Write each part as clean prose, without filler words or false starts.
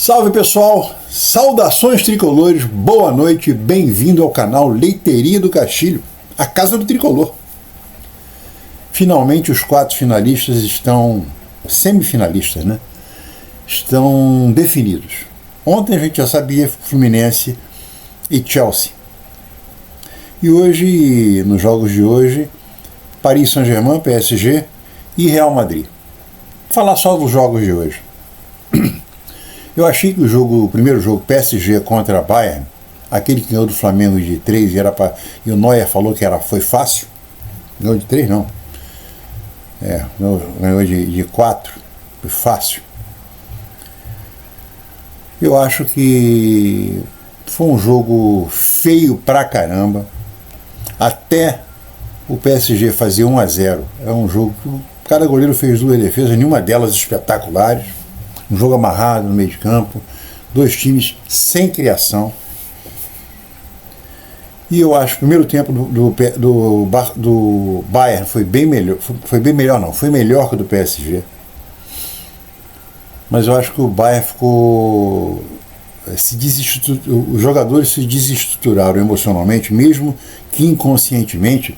Salve pessoal, saudações tricolores, boa noite, bem-vindo ao canal Leiteria do Castilho, a casa do tricolor. Finalmente os 4 finalistas estão, semifinalistas, né? Estão definidos. Ontem a gente já sabia Fluminense e Chelsea. E hoje, nos jogos de hoje, Paris Saint-Germain, PSG e Real Madrid. Vou falar só dos jogos de hoje. Eu achei que o primeiro jogo, PSG contra a Bayern, aquele que ganhou do Flamengo de 3 e o Neuer falou que foi fácil. Ganhou de 3 não. Ganhou de 4. Foi fácil. Eu acho que foi um jogo feio pra caramba. Até o PSG fazer 1-0. É um jogo que cada goleiro fez 2 defesas, nenhuma delas espetaculares. Um jogo amarrado no meio de campo, 2 times sem criação. E eu acho que o primeiro tempo do Bayern foi bem melhor. Foi melhor que o do PSG. Mas eu acho que o Bayern ficou. Os jogadores se desestruturaram emocionalmente, mesmo que inconscientemente,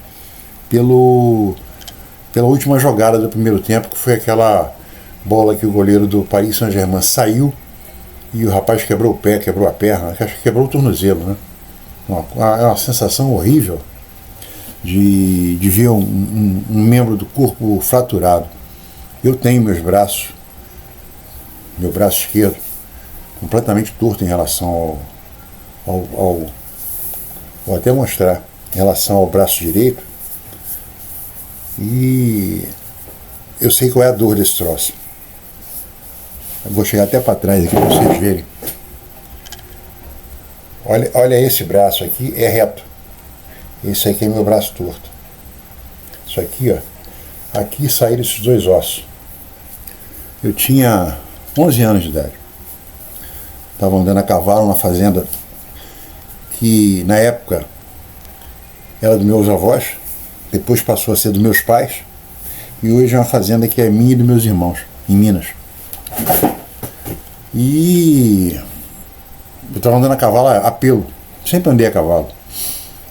pela última jogada do primeiro tempo, que foi aquela bola que o goleiro do Paris Saint-Germain saiu e o rapaz quebrou o pé, quebrou a perna, acho que quebrou o tornozelo, né? É uma sensação horrível de ver um membro do corpo fraturado. Eu tenho meu braço esquerdo completamente torto em relação vou até mostrar, em relação ao braço direito, e eu sei qual é a dor desse troço. Eu vou chegar até para trás aqui para vocês verem. Olha esse braço aqui, é reto. Esse aqui é meu braço torto. Isso aqui, ó. Aqui saíram esses 2 ossos. Eu tinha 11 anos de idade. Estava andando a cavalo numa fazenda que na época era dos meus avós, depois passou a ser dos meus pais, e hoje é uma fazenda que é minha e dos meus irmãos, em Minas. E eu estava andando a cavalo a pelo, sempre andei a cavalo.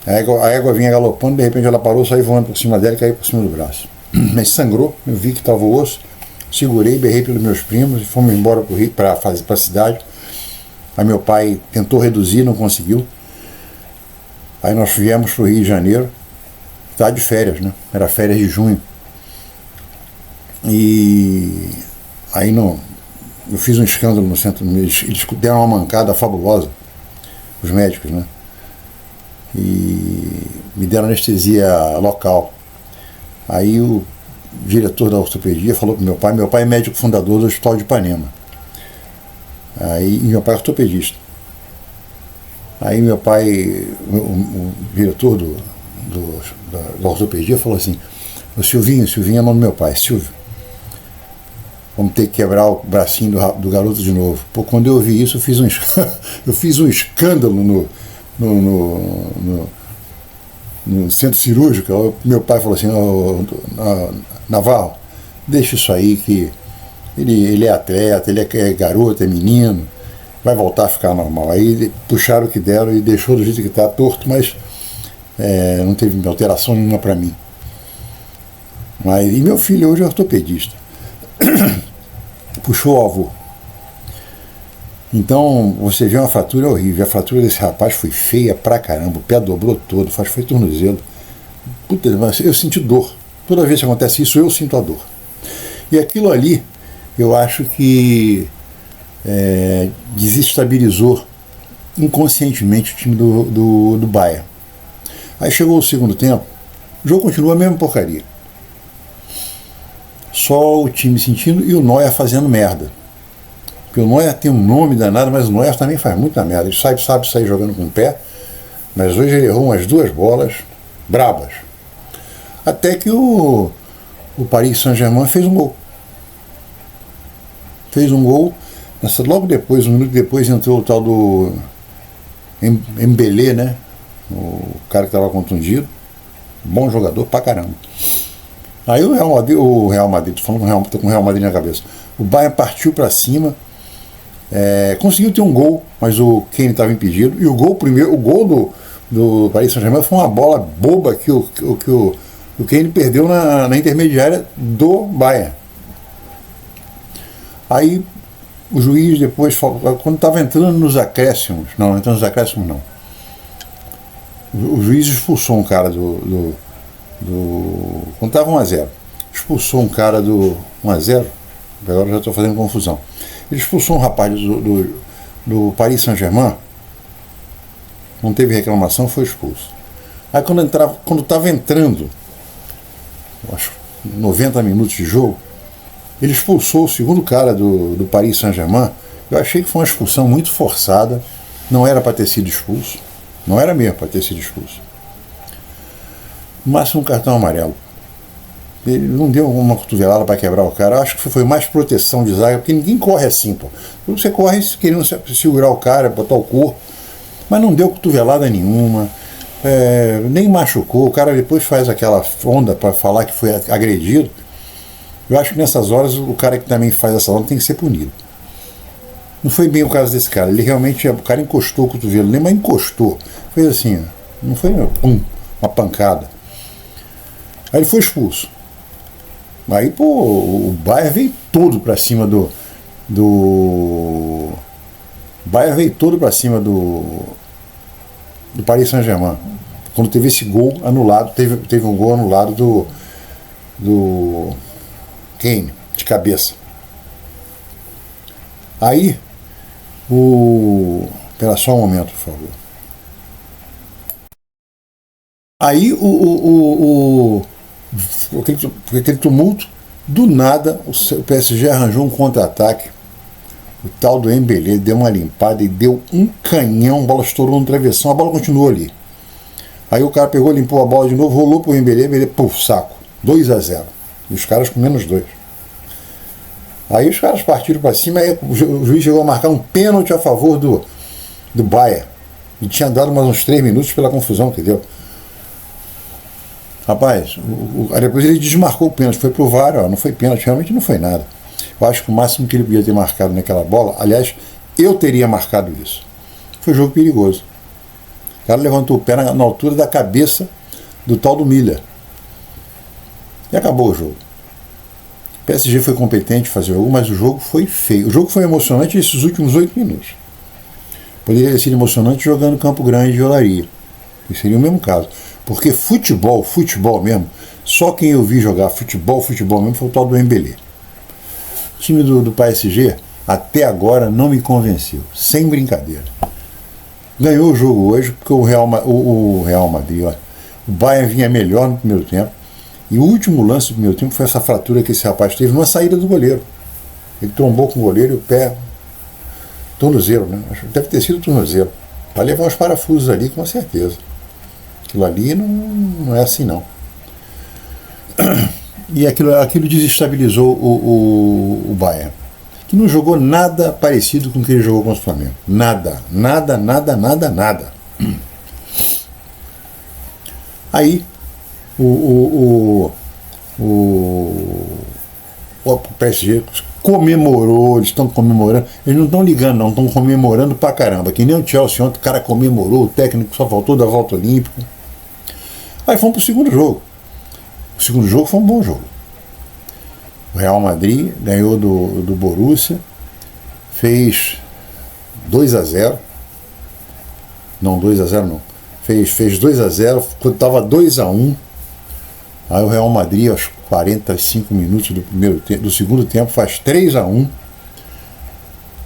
A égua vinha galopando, de repente ela parou, saí voando por cima dela e caí por cima do braço. Mas sangrou, eu vi que estava o osso, segurei, berrei pelos meus primos e fomos embora para o Rio, para a cidade. Aí meu pai tentou reduzir, não conseguiu. Aí nós viemos para o Rio de Janeiro, estava de férias, né? Era férias de junho. E aí eu fiz um escândalo no centro, eles deram uma mancada fabulosa, os médicos, né? E me deram anestesia local. Aí o diretor da ortopedia falou para meu pai é médico fundador do Hospital de Ipanema. Aí, e meu pai é ortopedista. Aí meu pai, o diretor da ortopedia falou assim: o Silvinho é o nome do meu pai, Silvio, vamos ter que quebrar o bracinho do garoto de novo. Pô, quando eu ouvi isso, eu fiz um escândalo no centro cirúrgico. Meu pai falou assim: Navarro, deixa isso aí, que ele é atleta, ele é garoto, é menino, vai voltar a ficar normal. Aí puxaram o que deram e deixou do jeito que está, torto, mas não teve alteração nenhuma para mim. E meu filho hoje é ortopedista. Puxou o avô. Então você vê uma fratura horrível. A fratura desse rapaz foi feia pra caramba, o pé dobrou todo, foi tornozelo. Puta, eu senti dor. Toda vez que acontece isso, eu sinto a dor. E aquilo ali, eu acho que desestabilizou inconscientemente o time do Bayern. Aí chegou o segundo tempo, o jogo continua a mesma porcaria. Só o time sentindo e o Neuer fazendo merda. Porque o Neuer tem um nome danado, mas o Neuer também faz muita merda. Ele sabe sair jogando com o pé, mas hoje ele errou umas 2 bolas brabas. Até que o Paris Saint-Germain fez um gol. Logo depois, 1 minuto depois, entrou o tal do Embelé, né? O cara que estava contundido. Bom jogador pra caramba. Aí o Real Madrid, tô falando tô com o Real Madrid na cabeça. O Bayern partiu para cima Conseguiu ter um gol, mas o Kane estava impedido. E o gol do Paris Saint-Germain foi uma bola boba que o Kane perdeu na intermediária do Bayern. Aí o juiz depois, quando estava entrando nos acréscimos, não, o juiz expulsou um cara quando estava 1-0, expulsou um cara do 1-0, agora já estou fazendo confusão. Ele expulsou um rapaz do Paris Saint-Germain, não teve reclamação, foi expulso. Aí quando estava entrando, acho 90 minutos de jogo, ele expulsou o segundo cara do Paris Saint-Germain. Eu achei que foi uma expulsão muito forçada, não era para ter sido expulso, não era mesmo para ter sido expulso. No máximo um cartão amarelo. Ele não deu uma cotovelada para quebrar o cara. Eu acho que foi mais proteção de zaga, porque ninguém corre assim, pô. Você corre querendo segurar o cara, botar o corpo, mas não deu cotovelada nenhuma, nem machucou. O cara depois faz aquela onda para falar que foi agredido. Eu acho que nessas horas o cara que também faz essa onda tem que ser punido. Não foi bem o caso desse cara. Ele realmente, o cara encostou o cotovelo, nem mas encostou. Fez assim, não foi uma pancada. Aí ele foi expulso. Aí, pô, o Bayern veio todo pra cima do Bayern veio todo pra cima do Paris Saint-Germain. Quando teve esse gol anulado, teve um gol anulado do Kane, de cabeça. Aí, espera só um momento, por favor. Aí, aquele tumulto, do nada, o PSG arranjou um contra-ataque. O tal do Embélé deu uma limpada e deu um canhão, a bola estourou no travessão, a bola continuou ali. Aí o cara pegou, limpou a bola de novo, rolou pro Embélé, puf, saco, 2-0. E os caras com -2. Aí os caras partiram para cima, aí o juiz chegou a marcar um pênalti a favor do Bayern. E tinha dado mais uns 3 minutos pela confusão, entendeu? Rapaz, depois ele desmarcou o pênalti, foi pro VAR, não foi pênalti, realmente não foi nada. Eu acho que o máximo que ele podia ter marcado naquela bola, aliás, eu teria marcado isso. Foi um jogo perigoso. O cara levantou o pé na altura da cabeça do tal do Miller. E acabou o jogo. O PSG foi competente em fazer o jogo, mas o jogo foi feio. O jogo foi emocionante nesses últimos 8 minutos. Poderia ter sido emocionante jogando Campo Grande e Olaria. Que seria o mesmo caso. Porque futebol mesmo, só quem eu vi jogar futebol mesmo foi o tal do Embélé. O time do PSG, até agora, não me convenceu. Sem brincadeira. Ganhou o jogo hoje, porque o Real Madrid, ó, o Bayern vinha melhor no primeiro tempo. E o último lance do primeiro tempo foi essa fratura que esse rapaz teve numa saída do goleiro. Ele trombou com o goleiro e o pé, tornozelo, né? Deve ter sido tornozelo. Para levar os parafusos ali, com certeza. Aquilo ali não é assim, não. E aquilo desestabilizou o Bayern, que não jogou nada parecido com o que ele jogou contra o Flamengo. Nada. Aí, o PSG comemorou, eles estão comemorando, eles não estão ligando, não, estão comemorando pra caramba, que nem o Chelsea ontem, o cara comemorou, o técnico só faltou da volta olímpica. Aí fomos pro segundo jogo. O segundo jogo foi um bom jogo. O Real Madrid ganhou do Borussia, fez 2-0. Não, 2-0 não. Fez 2-0, quando estava 2-1. Aí o Real Madrid, aos 45 minutos do segundo tempo, faz 3-1.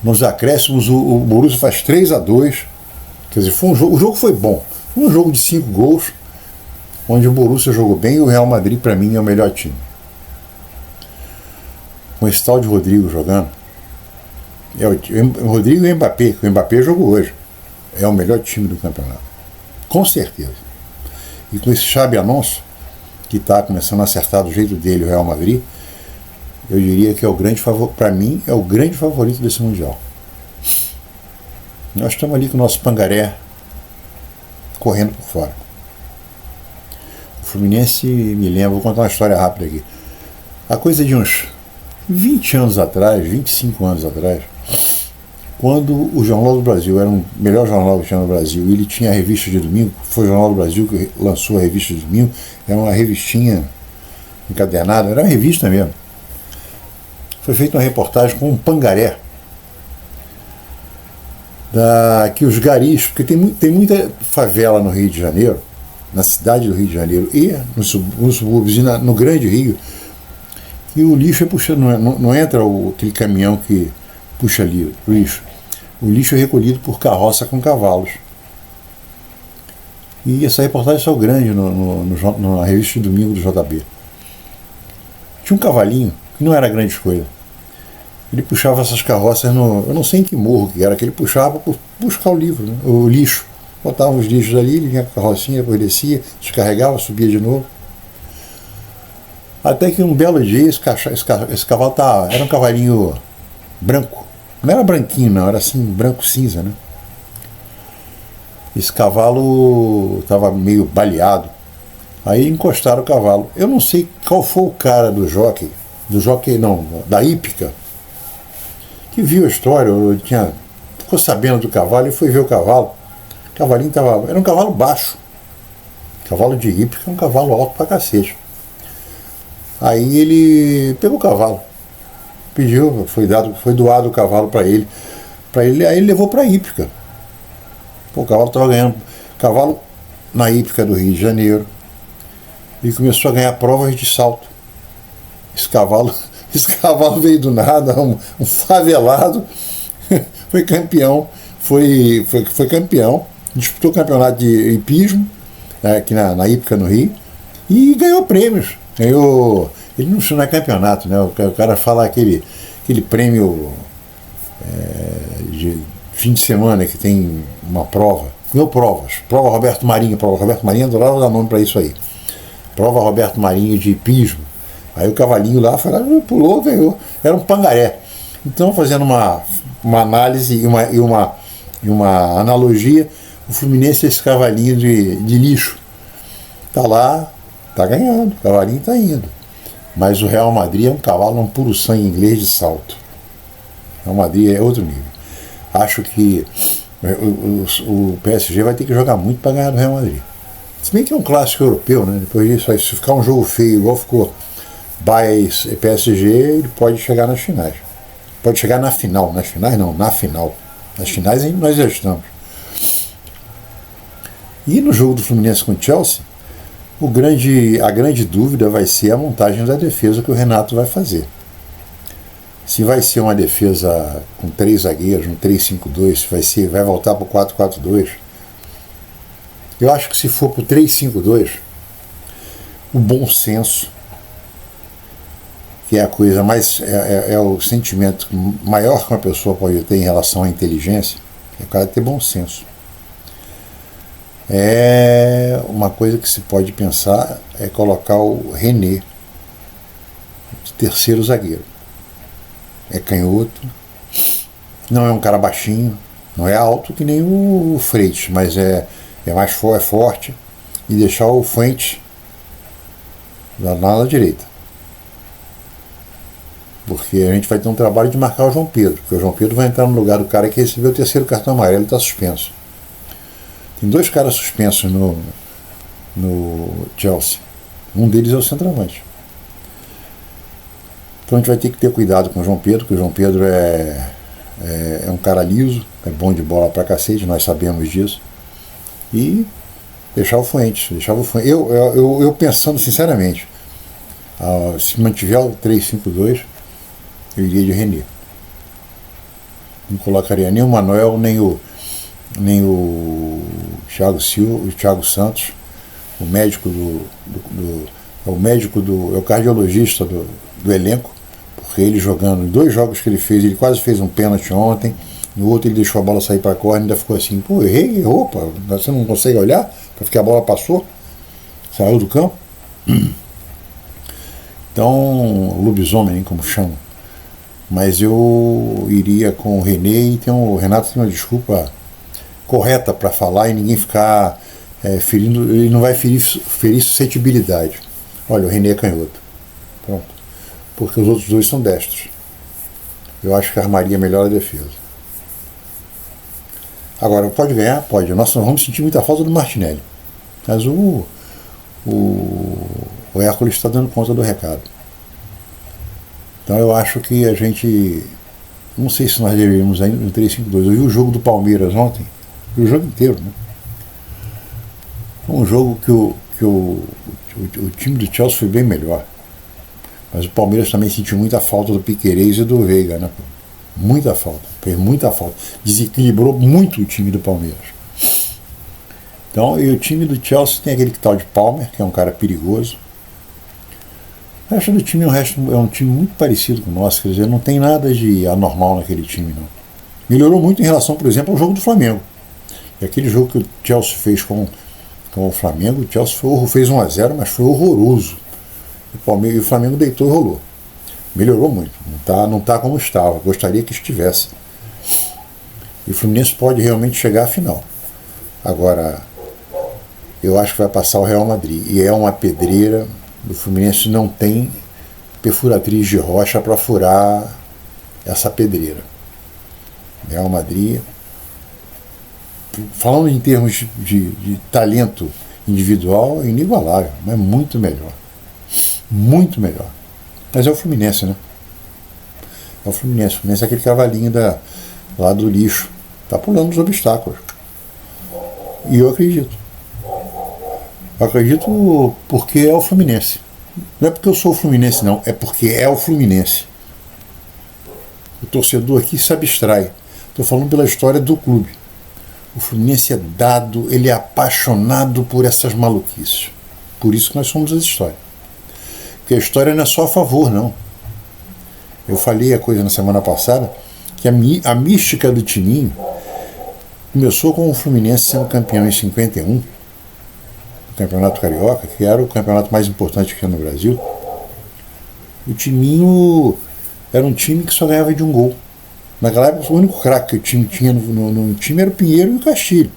Nos acréscimos, o Borussia faz 3-2. Quer dizer, o jogo foi bom. Foi um jogo de 5 gols, onde o Borussia jogou bem e o Real Madrid, para mim, é o melhor time. Com esse tal de Rodrigo jogando, o Rodrigo e o Mbappé, que o Mbappé jogou hoje, é o melhor time do campeonato. Com certeza. E com esse Xabi Alonso, que está começando a acertar do jeito dele o Real Madrid, eu diria que é o grande favorito, para mim, é o grande favorito desse Mundial. Nós estamos ali com o nosso Pangaré correndo por fora. O Fluminense, me lembra, vou contar uma história rápida aqui. A coisa de uns 20 anos atrás, 25 anos atrás, Quando o Jornal do Brasil era o melhor jornal que tinha no Brasil, ele tinha a revista de domingo, foi o Jornal do Brasil que lançou a revista de domingo, era uma revistinha encadernada, era uma revista mesmo. Foi feita uma reportagem com um pangaré, que os garis, porque tem muita favela no Rio de Janeiro, na cidade do Rio de Janeiro e nos subúrbios e no Grande Rio, e o lixo é puxado, não entra aquele caminhão que puxa ali o lixo. O lixo é recolhido por carroça com cavalos. E essa reportagem saiu grande na revista de domingo do JB. Tinha um cavalinho que não era grande coisa. Ele puxava essas carroças eu não sei em que morro que era, que ele puxava para buscar o livro, né? O lixo. Botava os lixos ali, ele vinha com a carrocinha, depois descia, descarregava, subia de novo. Até que um belo dia esse cavalo era um cavalinho branco. Não era branquinho, não, era assim, branco cinza, né? Esse cavalo estava meio baleado. Aí encostaram o cavalo. Eu não sei qual foi o cara do jockey não, da hípica, que viu a história, ficou sabendo do cavalo e foi ver o cavalo. O cavalinho era um cavalo baixo. Cavalo de hípica é um cavalo alto pra cacete. Aí ele pegou o cavalo, pediu, foi doado o cavalo para ele, aí ele levou para a hípica. Pô, o cavalo estava ganhando, cavalo na hípica do Rio de Janeiro, e começou a ganhar provas de salto. Esse cavalo veio do nada, um favelado, foi campeão, foi campeão, disputou o campeonato de hipismo, aqui na hípica no Rio, e ganhou prêmios. Ele não é campeonato, né? O cara fala aquele prêmio de fim de semana que tem uma prova. Prova Roberto Marinho. Prova Roberto Marinho, adorava dar nome para isso aí. Prova Roberto Marinho de hipismo. Aí o cavalinho lá foi lá, pulou, ganhou. Era um pangaré. Então, fazendo uma análise e uma analogia, o Fluminense é esse cavalinho de lixo. Tá lá, tá ganhando, o cavalinho tá indo. Mas o Real Madrid é um cavalo, um puro sangue inglês de salto. O Real Madrid é outro nível. Acho que o PSG vai ter que jogar muito para ganhar do Real Madrid. Se bem que é um clássico europeu, né? Depois disso, se ficar um jogo feio, igual ficou Bayern e PSG, ele pode chegar nas finais. Pode chegar na final. Nas finais não, na final. Nas finais nós já estamos. E no jogo do Fluminense com o Chelsea, a grande dúvida vai ser a montagem da defesa que o Renato vai fazer. Se vai ser uma defesa com 3 zagueiros, um 3-5-2, se vai voltar para o 4-4-2. Eu acho que se for para o 3-5-2, o bom senso, que é a coisa mais, é o sentimento maior que uma pessoa pode ter em relação à inteligência, é o cara ter bom senso. É uma coisa que se pode pensar é colocar o René de terceiro zagueiro. É canhoto, não é um cara baixinho, não é alto que nem o Freitas, mas é forte, e deixar o Fuentes na ala direita. Porque a gente vai ter um trabalho de marcar o João Pedro, porque o João Pedro vai entrar no lugar do cara que recebeu o terceiro cartão amarelo e está suspenso. Tem 2 caras suspensos no Chelsea. Um deles é o centroavante. Então a gente vai ter que ter cuidado com o João Pedro, porque o João Pedro é um cara liso, é bom de bola pra cacete, nós sabemos disso. E deixar o Fuentes. Eu pensando sinceramente, se mantiver o 3-5-2, eu iria de René. Não colocaria nem o Manuel, nem o Thiago Silva, o Thiago Santos, o médico é o cardiologista do elenco, porque ele jogando em 2 jogos que ele fez, ele quase fez um pênalti ontem, no outro ele deixou a bola sair para a corda e ainda ficou assim, pô, errou, pô, você não consegue olhar, porque a bola passou, saiu do campo. Então, lobisomem, como chamam. Mas eu iria com o René, e o Renato tem uma desculpa correta para falar e ninguém ficar ferindo, ele não vai ferir suscetibilidade. Olha, o René é canhoto. Pronto. Porque os outros 2 são destros. Eu acho que armaria melhor a defesa. Agora, pode ganhar? Pode. Nós vamos sentir muita falta do Martinelli. Mas o Hércules está dando conta do recado. Então eu acho que a gente... Não sei se nós deveríamos ainda no 3-5-2. Eu vi o jogo do Palmeiras ontem. Vi o jogo inteiro, né? Foi um jogo que o time do Chelsea foi bem melhor. Mas o Palmeiras também sentiu muita falta do Piquerez e do Veiga, né? Muita falta. Fez muita falta. Desequilibrou muito o time do Palmeiras. Então, e o time do Chelsea tem aquele tal de Palmer, que é um cara perigoso. O resto do time é um time muito parecido com o nosso, quer dizer, não tem nada de anormal naquele time, não. Melhorou muito em relação, por exemplo, ao jogo do Flamengo. E aquele jogo que o Chelsea fez com o Flamengo, o Chelsea fez 1-0, mas foi horroroso. E o Flamengo deitou e rolou. Melhorou muito, não tá como estava, gostaria que estivesse. E o Fluminense pode realmente chegar à final. Agora, eu acho que vai passar o Real Madrid. E é uma pedreira. O Fluminense não tem perfuratriz de rocha para furar essa pedreira. Real Madrid, falando em termos de talento individual, é inigualável, mas muito melhor. Muito melhor. Mas é o Fluminense, né? É o Fluminense. O Fluminense é aquele cavalinho lá do lixo. Está pulando os obstáculos. E eu acredito. Eu acredito porque é o Fluminense. Não é porque eu sou o Fluminense, não. É porque é o Fluminense. O torcedor aqui se abstrai. Estou falando pela história do clube. O Fluminense é dado, ele é apaixonado por essas maluquices. Por isso que nós somos as histórias. Porque a história não é só a favor, não. Eu falei a coisa na semana passada, que a mística do Tininho começou com o Fluminense sendo campeão em 51, do Campeonato Carioca, que era o campeonato mais importante que tinha no Brasil. O Tininho era um time que só ganhava de um gol. Naquela época, o único craque que o time tinha no time era o Pinheiro e o Castilho.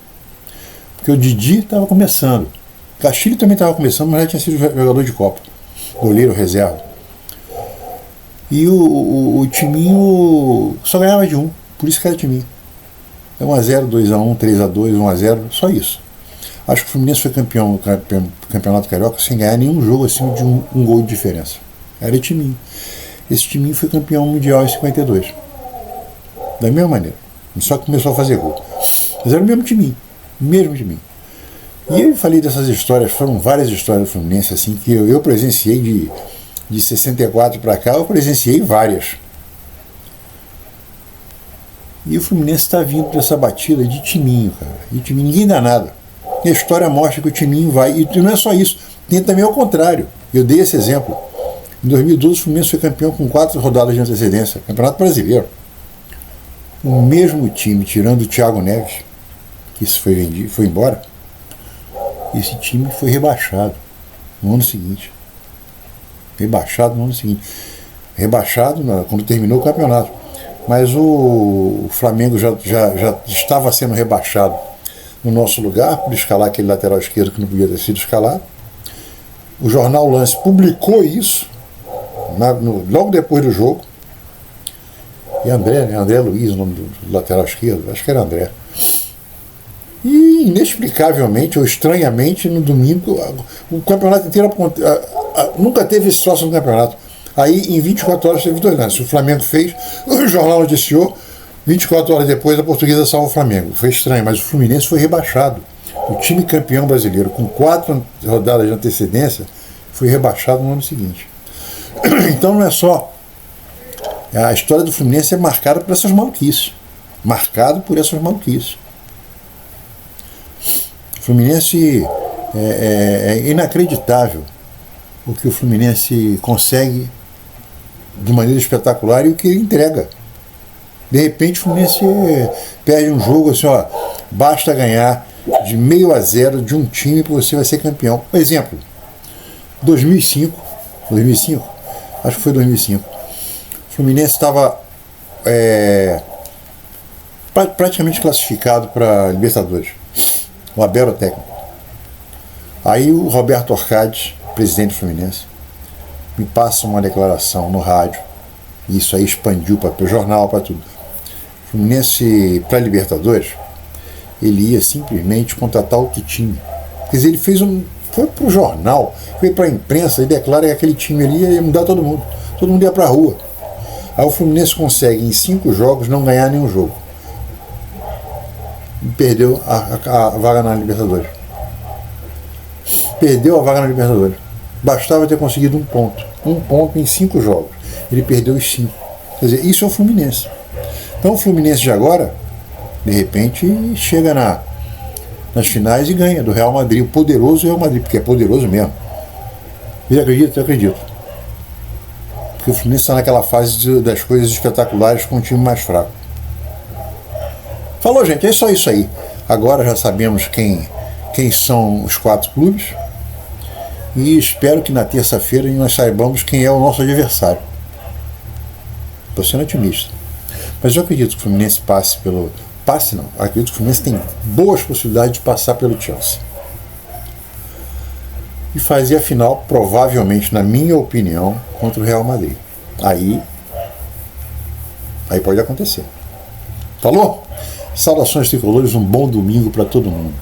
Porque o Didi estava começando. O Castilho também estava começando, mas já tinha sido jogador de Copa. Goleiro reserva. E o Timinho só ganhava de um, por isso que era Timinho. 1-0, 2-1, 3-2, 1-0, só isso. Acho que o Fluminense foi campeão do Campeonato Carioca sem ganhar nenhum jogo acima de um gol de diferença. Era Timinho. Esse Timinho foi campeão mundial em 52. Da mesma maneira. Só que começou a fazer gol. Mas era o mesmo Timinho. Mesmo Timinho. E eu falei dessas histórias, foram várias histórias do Fluminense, assim, que eu presenciei de 64 para cá, eu presenciei várias. E o Fluminense está vindo dessa batida de Timinho, cara. E Timinho, ninguém dá nada. E a história mostra que o Timinho vai. E não é só isso, tem também ao contrário. Eu dei esse exemplo. Em 2012, o Fluminense foi campeão com 4 rodadas de antecedência, Campeonato Brasileiro. O mesmo time, tirando o Thiago Neves, que isso foi vendido, foi embora. Esse time foi rebaixado no ano seguinte. Rebaixado no ano seguinte. Rebaixado quando terminou o campeonato. Mas o Flamengo já estava sendo rebaixado no nosso lugar, por escalar aquele lateral esquerdo que não podia ter sido escalado. O jornal Lance publicou isso logo depois do jogo. E André Luiz, o nome do lateral esquerdo, acho que era André. E inexplicavelmente ou estranhamente, no domingo, o campeonato inteiro nunca teve esse troço no campeonato. Aí em 24 horas teve 2 lances. O Flamengo fez, o jornal noticiou, 24 horas depois a Portuguesa salva o Flamengo. Foi estranho, mas o Fluminense foi rebaixado. O time campeão brasileiro, com 4 rodadas de antecedência, foi rebaixado no ano seguinte. Então não é só. A história do Fluminense é marcada por essas maluquices. Marcado por essas maluquices. O Fluminense é inacreditável o que o Fluminense consegue de maneira espetacular e o que ele entrega. De repente o Fluminense perde um jogo assim, ó, basta ganhar de 0-0 de um time que você vai ser campeão. Por exemplo, 2005, acho que foi 2005, o Fluminense estava praticamente classificado para Libertadores. O Abel era o técnico. Aí o Roberto Orcades, presidente do Fluminense, me passa uma declaração no rádio, e isso aí expandiu para o jornal, para tudo. Fluminense para Libertadores ele ia simplesmente contratar outro time. Quer dizer, ele foi pro jornal, foi pra imprensa e declara que aquele time ali ia mudar todo mundo ia pra rua. Aí o Fluminense consegue em 5 jogos não ganhar nenhum jogo. Perdeu a vaga na Libertadores. Perdeu a vaga na Libertadores. Bastava ter conseguido 1 ponto. 1 ponto em 5 jogos. Ele perdeu os 5. Quer dizer, isso é o Fluminense. Então o Fluminense de agora, de repente, chega nas finais e ganha do Real Madrid, o poderoso Real Madrid, porque é poderoso mesmo. E acredito, eu acredito. Porque o Fluminense está naquela fase das coisas espetaculares com um time mais fraco. Falou, gente, é só isso aí. Agora já sabemos quem são os 4 clubes e espero que na terça-feira nós saibamos quem é o nosso adversário. Estou sendo otimista. Mas eu acredito que o Fluminense acredito que o Fluminense tem boas possibilidades de passar pelo Chelsea. E fazer a final, provavelmente, na minha opinião, contra o Real Madrid. Aí pode acontecer. Falou? Saudações tricolores, um bom domingo para todo mundo.